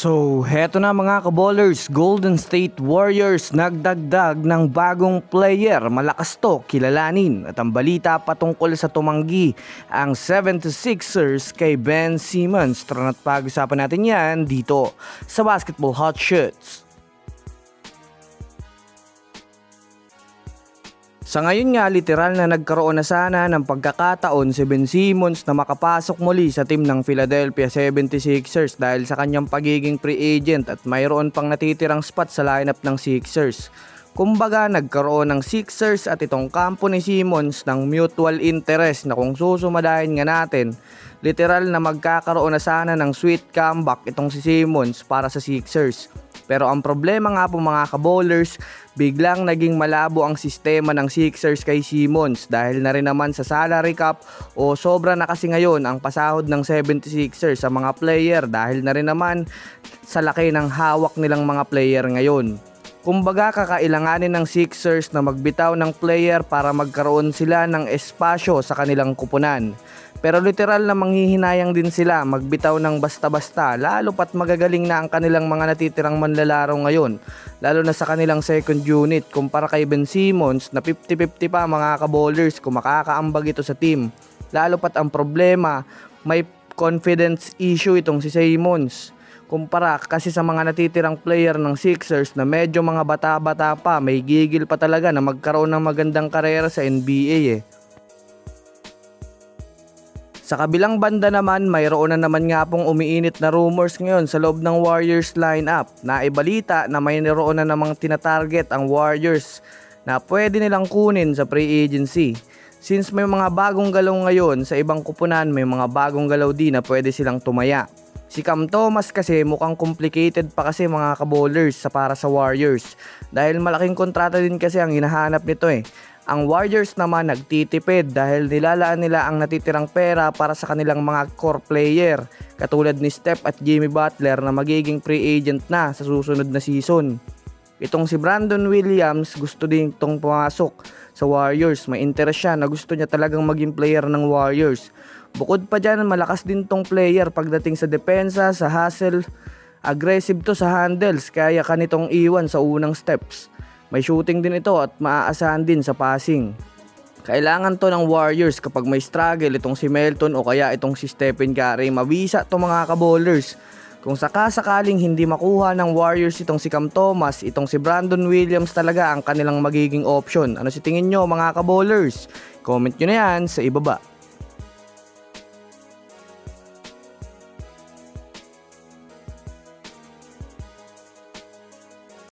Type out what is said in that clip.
So, heto na mga kaballers, Golden State Warriors nagdagdag ng bagong player. Malakas to, kilalanin. At ang balita patungkol sa tumanggi ang 76ers kay Ben Simmons. Tara na't pag-usapan natin yan dito sa Basketball Hot Shots. Sa ngayon nga, literal na nagkaroon na sana ng pagkakataon si Ben Simmons na makapasok muli sa team ng Philadelphia 76ers dahil sa kanyang pagiging free agent at mayroon pang natitirang spot sa lineup ng Sixers. Kumbaga, nagkaroon ng Sixers at itong kampo ni Simmons ng mutual interest na kung susumadahin nga natin, literal na magkakaroon na sana ng sweet comeback itong si Simmons para sa Sixers. Pero ang problema nga po mga kaballers, biglang naging malabo ang sistema ng Sixers kay Simmons dahil na rin naman sa salary cap o sobra na kasi ngayon ang pasahod ng 76ers sa mga player dahil na rin naman sa laki ng hawak nilang mga player ngayon. Kumbaga kakailanganin ng Sixers na magbitaw ng player para magkaroon sila ng espasyo sa kanilang kupunan. Pero literal na manghihinayang din sila magbitaw ng basta-basta lalo pat magagaling na ang kanilang mga natitirang manlalaro ngayon. Lalo na sa kanilang second unit kumpara kay Ben Simmons na 50-50 pa mga kaballers kung makakaambag ito sa team. Lalo pat ang problema, may confidence issue itong si Simmons. Kumpara kasi sa mga natitirang player ng Sixers na medyo mga bata-bata pa, may gigil pa talaga na magkaroon ng magandang karera sa NBA eh. Sa kabilang banda naman, mayroon na naman nga pong umiinit na rumors ngayon sa loob ng Warriors lineup. Naibalita na mayroon na namang tinatarget ang Warriors na pwede nilang kunin sa free agency. Since may mga bagong galaw ngayon sa ibang kupunan, may mga bagong galaw din na pwede silang tumaya. Si Cam Thomas kasi mukhang complicated pa kasi mga kaballers para sa Warriors. Dahil malaking kontrata din kasi ang hinahanap nito eh. Ang Warriors naman nagtitipid dahil nilalaan nila ang natitirang pera para sa kanilang mga core player katulad ni Steph at Jimmy Butler na magiging free agent na sa susunod na season. Itong si Brandon Williams gusto din itong pumasok sa Warriors. May interest siya na gusto niya talagang maging player ng Warriors. Bukod pa dyan, malakas din tong player pagdating sa depensa, sa hustle, aggressive to sa handles kaya kanitong iwan sa unang steps. May shooting din ito at maaasahan din sa passing. Kailangan to ng Warriors kapag may struggle itong si Melton o kaya itong si Stephen Curry. Mabisa to mga kaballers. Kung sakasakaling hindi makuha ng Warriors itong si Cam Thomas, itong si Brandon Williams talaga ang kanilang magiging option. Ano si tingin nyo mga kaballers? Comment nyo na yan sa ibaba.